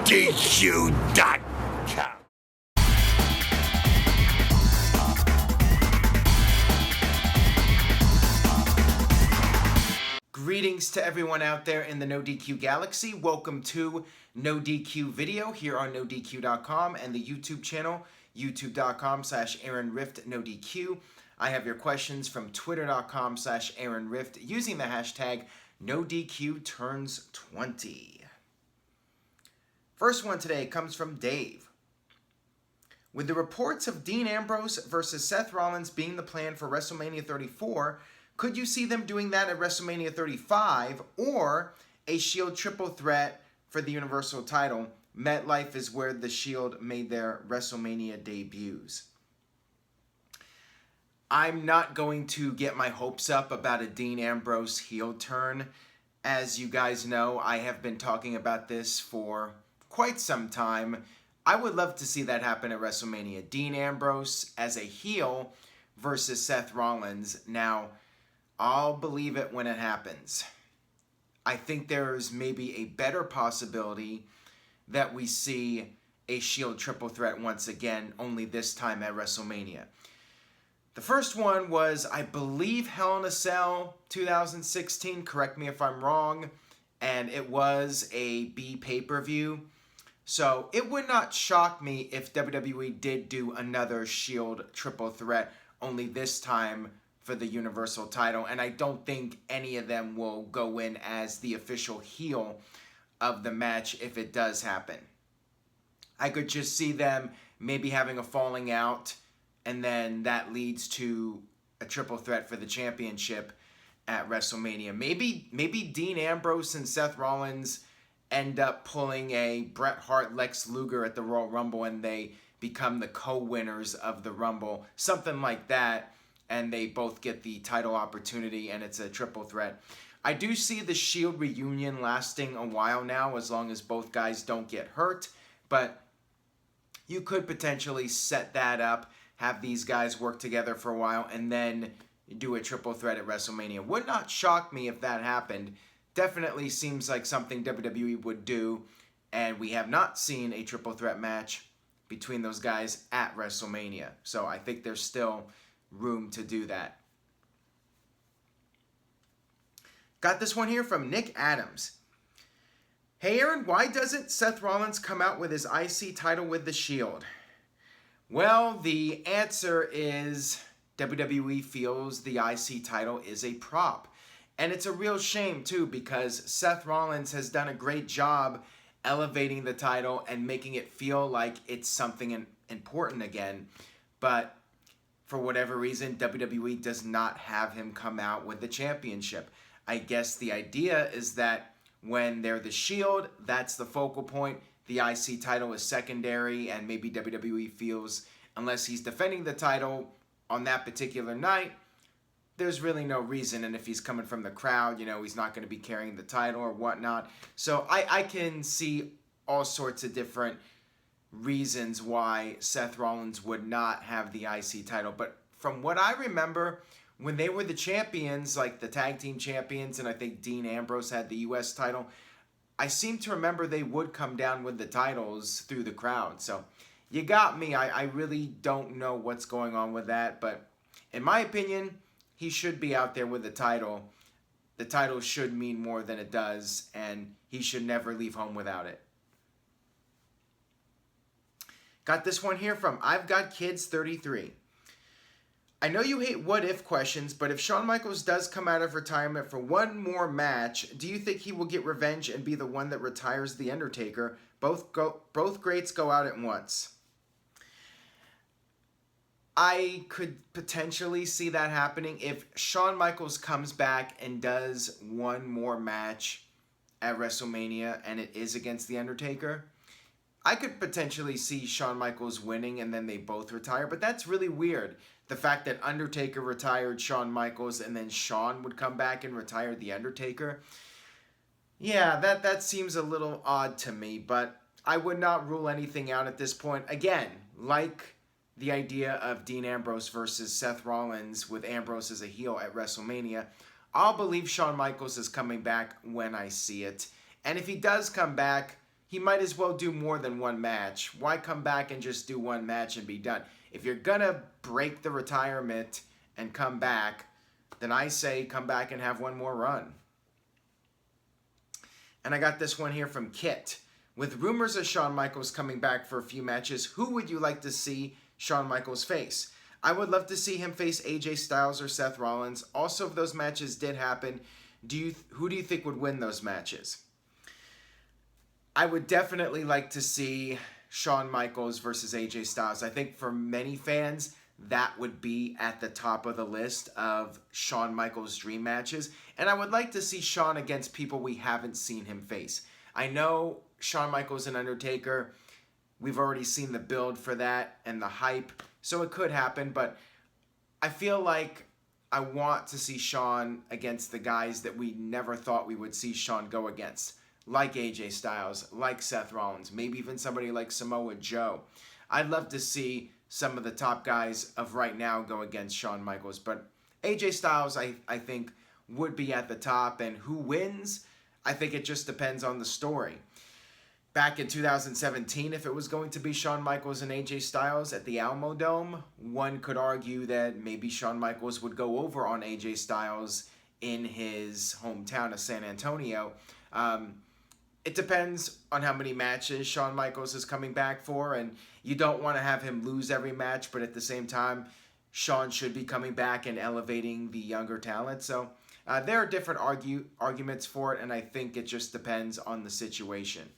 NoDQ.com. Greetings to everyone out there in the NoDQ galaxy. Welcome to NoDQ video here on NoDQ.com and the YouTube channel, youtube.com/AaronRiftNoDQ. I have your questions from twitter.com/AaronRift using the hashtag NoDQTurns20. First one today comes from Dave. With the reports of Dean Ambrose versus Seth Rollins being the plan for WrestleMania 34, could you see them doing that at WrestleMania 35 or a Shield triple threat for the Universal title? MetLife is where the Shield made their WrestleMania debuts. I'm not going to get my hopes up about a Dean Ambrose heel turn. As you guys know, I have been talking about this for quite some time. I would love to see that happen at WrestleMania. Dean Ambrose as a heel versus Seth Rollins. Now, I'll believe it when it happens. I think there's maybe a better possibility that we see a Shield triple threat once again, only this time at WrestleMania. The first one was, I believe, Hell in a Cell 2016. Correct me if I'm wrong. And it was a B pay-per-view. So it would not shock me if WWE did do another Shield triple threat, only this time for the Universal title, and I don't think any of them will go in as the official heel of the match if it does happen. I could just see them maybe having a falling out, and then that leads to a triple threat for the championship at WrestleMania. Maybe Dean Ambrose and Seth Rollins end up pulling a Bret Hart, Lex Luger at the Royal Rumble, and they become the co-winners of the Rumble, something like that. And they both get the title opportunity, and it's a triple threat. I do see the Shield reunion lasting a while now, as long as both guys don't get hurt. But you could potentially set that up, have these guys work together for a while, and then do a triple threat at WrestleMania. Would not shock me if that happened. Definitely seems like something WWE would do, and we have not seen a triple threat match between those guys at WrestleMania. So I think there's still room to do that. Got this one here from Nick Adams. Hey Aaron, why doesn't Seth Rollins come out with his IC title with the Shield? Well, the answer is WWE feels the IC title is a prop. And it's a real shame too, because Seth Rollins has done a great job elevating the title and making it feel like it's something important again. But for whatever reason, WWE does not have him come out with the championship. I guess the idea is that when they're the Shield, that's the focal point. The IC title is secondary, and maybe WWE feels unless he's defending the title on that particular night, there's really no reason. And if he's coming from the crowd, you know, he's not going to be carrying the title or whatnot. So I can see all sorts of different reasons why Seth Rollins would not have the IC title. But from what I remember, when they were the champions, like the tag team champions, and I think Dean Ambrose had the US title, I seem to remember they would come down with the titles through the crowd. So you got me. I really don't know what's going on with that. But in my opinion, he should be out there with the title. The title should mean more than it does, and he should never leave home without it. Got this one here from I've Got Kids 33. I know you hate what-if questions, but if Shawn Michaels does come out of retirement for one more match, do you think he will get revenge and be the one that retires The Undertaker? Both greats go out at once. I could potentially see that happening if Shawn Michaels comes back and does one more match at WrestleMania and it is against The Undertaker. I could potentially see Shawn Michaels winning and then they both retire, but that's really weird. The fact that Undertaker retired Shawn Michaels and then Shawn would come back and retire The Undertaker. Yeah, that seems a little odd to me, but I would not rule anything out at this point. Again, like the idea of Dean Ambrose versus Seth Rollins with Ambrose as a heel at WrestleMania, I'll believe Shawn Michaels is coming back when I see it. And if he does come back, he might as well do more than one match. Why come back and just do one match and be done? If you're gonna break the retirement and come back, then I say come back and have one more run. And I got this one here from Kit. With rumors of Shawn Michaels coming back for a few matches, who would you like to see Shawn Michaels face? I would love to see him face AJ Styles or Seth Rollins. Also, if those matches did happen, who do you think would win those matches? I would definitely like to see Shawn Michaels versus AJ Styles. I think for many fans, that would be at the top of the list of Shawn Michaels' dream matches. And I would like to see Shawn against people we haven't seen him face. I know Shawn Michaels and Undertaker, we've already seen the build for that and the hype, so it could happen, but I feel like I want to see Shawn against the guys that we never thought we would see Shawn go against, like AJ Styles, like Seth Rollins, maybe even somebody like Samoa Joe. I'd love to see some of the top guys of right now go against Shawn Michaels, but AJ Styles, I think, would be at the top, and who wins? I think it just depends on the story. Back in 2017, if it was going to be Shawn Michaels and AJ Styles at the Alamo Dome, one could argue that maybe Shawn Michaels would go over on AJ Styles in his hometown of San Antonio. It depends on how many matches Shawn Michaels is coming back for, and you don't want to have him lose every match, but at the same time, Shawn should be coming back and elevating the younger talent. So there are different arguments for it, and I think it just depends on the situation.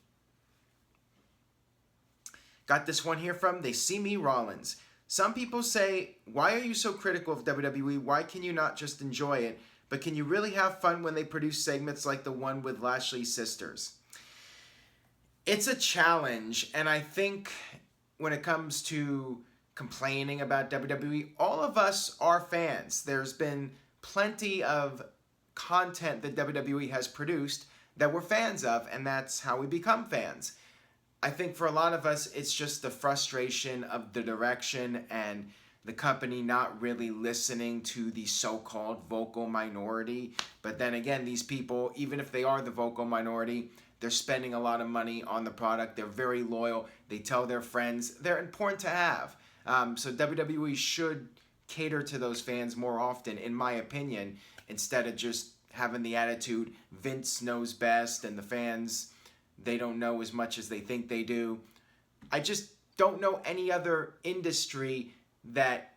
Got this one here from They See Me Rollins. Some people say, why are you so critical of WWE? Why can you not just enjoy it? But can you really have fun when they produce segments like the one with Lashley's sisters? It's a challenge, and I think when it comes to complaining about WWE, all of us are fans. There's been plenty of content that WWE has produced that we're fans of, and that's how we become fans. I think for a lot of us, it's just the frustration of the direction and the company not really listening to the so-called vocal minority. But then again, these people, even if they are the vocal minority, they're spending a lot of money on the product. They're very loyal. They tell their friends. They're important to have. So WWE should cater to those fans more often, in my opinion, instead of just having the attitude Vince knows best and the fans, they don't know as much as they think they do. I just don't know any other industry that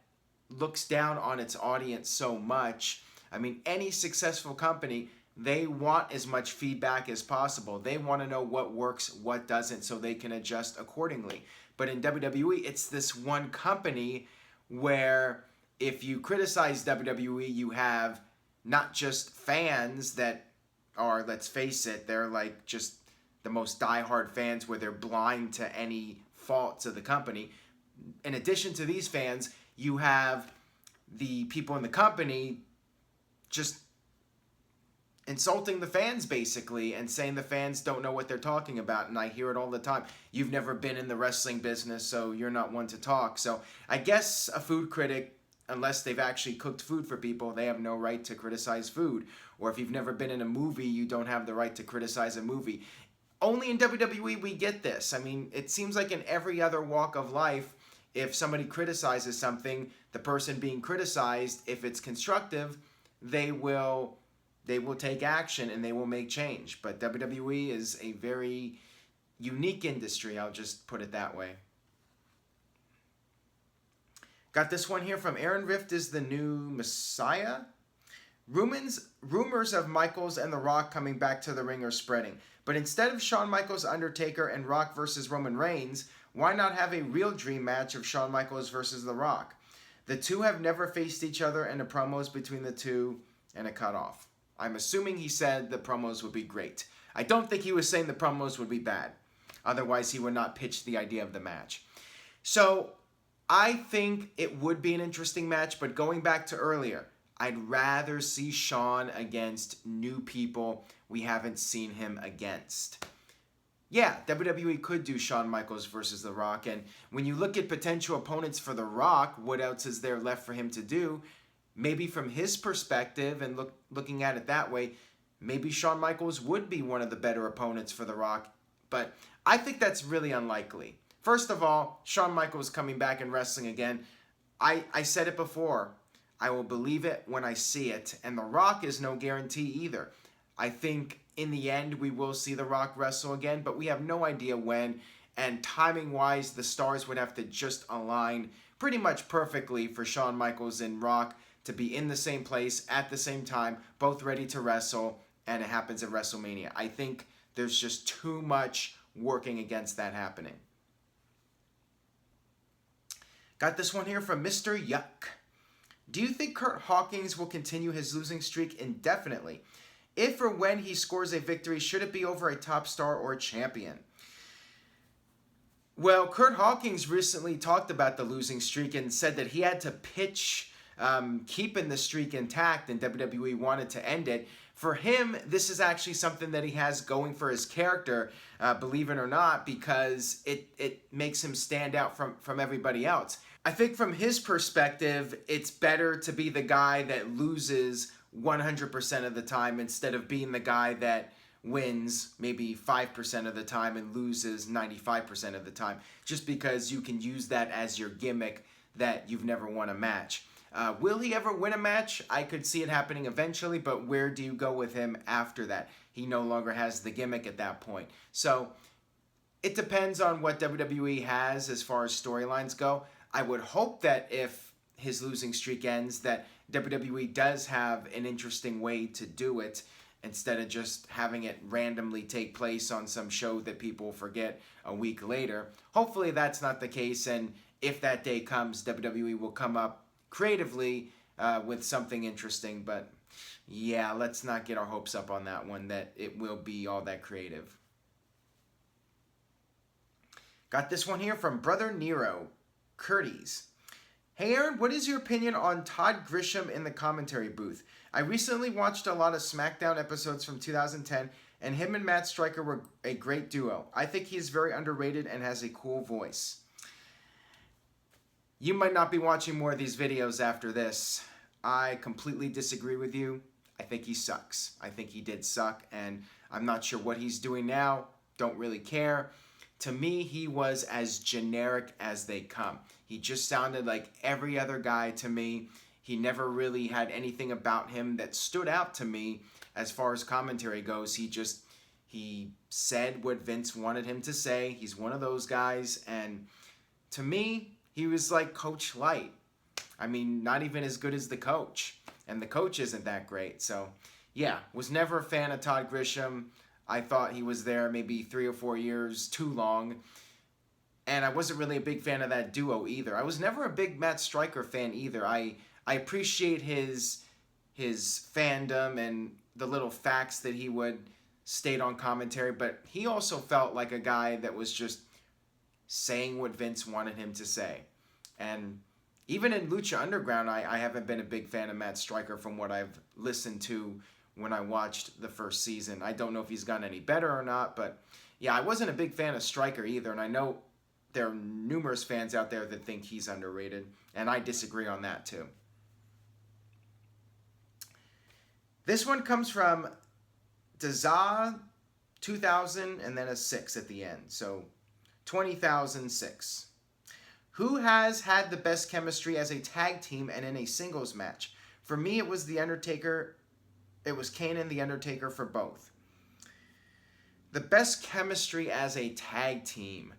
looks down on its audience so much. I mean, any successful company, they want as much feedback as possible. They want to know what works, what doesn't, so they can adjust accordingly. But in WWE, it's this one company where if you criticize WWE, you have not just fans that are, let's face it, they're like just the most diehard fans where they're blind to any faults of the company. In addition to these fans, you have the people in the company just insulting the fans basically and saying the fans don't know what they're talking about, and I hear it all the time. You've never been in the wrestling business, so you're not one to talk. So I guess a food critic, unless they've actually cooked food for people, they have no right to criticize food. Or if you've never been in a movie, you don't have the right to criticize a movie. Only in WWE we get this. I mean, it seems like in every other walk of life, if somebody criticizes something, the person being criticized, if it's constructive, they will take action and they will make change. But WWE is a very unique industry, I'll just put it that way. Got this one here from Aaron Rift is the new Messiah. Rumors of Michaels and The Rock coming back to the ring are spreading. But instead of Shawn Michaels, Undertaker, and Rock versus Roman Reigns, why not have a real dream match of Shawn Michaels versus The Rock? The two have never faced each other, and the promos between the two and a cutoff. I'm assuming he said the promos would be great. I don't think he was saying the promos would be bad. Otherwise, he would not pitch the idea of the match. So, I think it would be an interesting match, but going back to earlier, I'd rather see Shawn against new people we haven't seen him against. Yeah, WWE could do Shawn Michaels versus The Rock, and when you look at potential opponents for The Rock, what else is there left for him to do? Maybe from his perspective and looking at it that way, maybe Shawn Michaels would be one of the better opponents for The Rock, but I think that's really unlikely. First of all, Shawn Michaels coming back and wrestling again. I said it before. I will believe it when I see it. And The Rock is no guarantee either. I think in the end we will see The Rock wrestle again, but we have no idea when. And timing-wise, the stars would have to just align pretty much perfectly for Shawn Michaels and Rock to be in the same place at the same time, both ready to wrestle, and it happens at WrestleMania. I think there's just too much working against that happening. Got this one here from Mr. Yuck. Do you think Curt Hawkins will continue his losing streak indefinitely? If or when he scores a victory, should it be over a top star or a champion? Well, Curt Hawkins recently talked about the losing streak and said that he had to pitch keeping the streak intact, and WWE wanted to end it. For him, this is actually something that he has going for his character, believe it or not, because it makes him stand out from everybody else. I think from his perspective, it's better to be the guy that loses 100% of the time instead of being the guy that wins maybe 5% of the time and loses 95% of the time, just because you can use that as your gimmick that you've never won a match. Will he ever win a match? I could see it happening eventually, but where do you go with him after that? He no longer has the gimmick at that point. So it depends on what WWE has as far as storylines go. I would hope that if his losing streak ends, that WWE does have an interesting way to do it instead of just having it randomly take place on some show that people forget a week later. Hopefully that's not the case, and if that day comes, WWE will come up creatively with something interesting. But yeah, let's not get our hopes up on that one, that it will be all that creative. Got this one here from Brother Nero, Curtis. Hey Aaron, what is your opinion on Todd Grisham in the commentary booth? I recently watched a lot of SmackDown episodes from 2010, and him and Matt Striker were a great duo. I think he is very underrated and has a cool voice. You might not be watching more of these videos after this. I completely disagree with you. I think he sucks. I think he did suck, and I'm not sure what he's doing now. Don't really care. To me, he was as generic as they come. He just sounded like every other guy to me. He never really had anything about him that stood out to me as far as commentary goes. He said what Vince wanted him to say. He's one of those guys, and to me, he was like Coach Light. I mean, not even as good as the coach, and the coach isn't that great. So, yeah, was never a fan of Todd Grisham. I thought he was there maybe 3 or 4 years too long. And I wasn't really a big fan of that duo either. I was never a big Matt Striker fan either. I appreciate his fandom and the little facts that he would state on commentary, but he also felt like a guy that was just saying what Vince wanted him to say. And even in Lucha Underground, I haven't been a big fan of Matt Striker from what I've listened to when I watched the first season. I don't know if he's gotten any better or not, but yeah, I wasn't a big fan of Striker either, and I know there are numerous fans out there that think he's underrated, and I disagree on that too. This one comes from Dazah 2000 and then a 6 at the end, so 20,006. Who has had the best chemistry as a tag team and in a singles match? For me, it was The Undertaker. It was Kane and The Undertaker for both. The best chemistry as a tag team.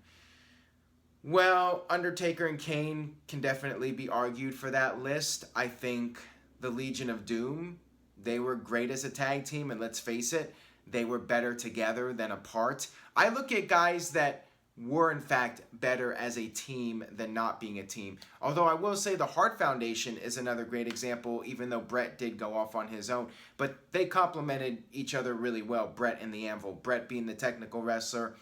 Well, Undertaker and Kane can definitely be argued for that list. I think the Legion of Doom, they were great as a tag team, and let's face it, they were better together than apart. I look at guys that were in fact better as a team than not being a team. Although I will say the Hart Foundation is another great example, even though Brett did go off on his own. But they complemented each other really well, Brett and the Anvil. Brett being the technical wrestler,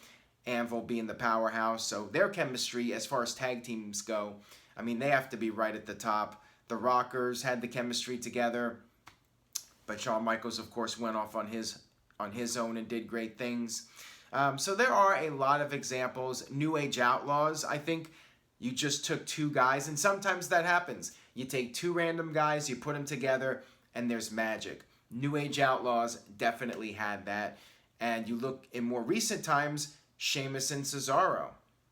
Anvil being the powerhouse. So their chemistry as far as tag teams go, I mean, they have to be right at the top. The Rockers had the chemistry together, but Shawn Michaels, of course, went off on his own and did great things. So there are a lot of examples. New Age Outlaws, I think you just took two guys, and sometimes that happens. You take two random guys, you put them together, and there's magic. New Age Outlaws definitely had that. And you look in more recent times, Sheamus and Cesaro.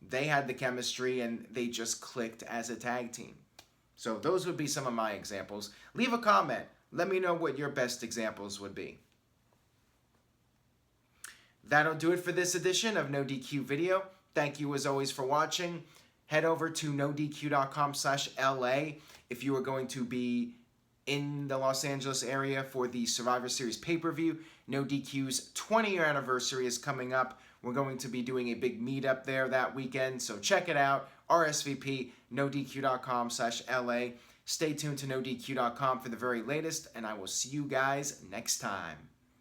They had the chemistry and they just clicked as a tag team. So those would be some of my examples. Leave a comment. Let me know what your best examples would be. That'll do it for this edition of NoDQ Video. Thank you as always for watching. Head over to nodq.com/LA if you are going to be in the Los Angeles area for the Survivor Series pay-per-view. NoDQ's 20-year anniversary is coming up. We're going to be doing a big meetup there that weekend, so check it out. RSVP, nodq.com/LA. Stay tuned to nodq.com for the very latest, and I will see you guys next time.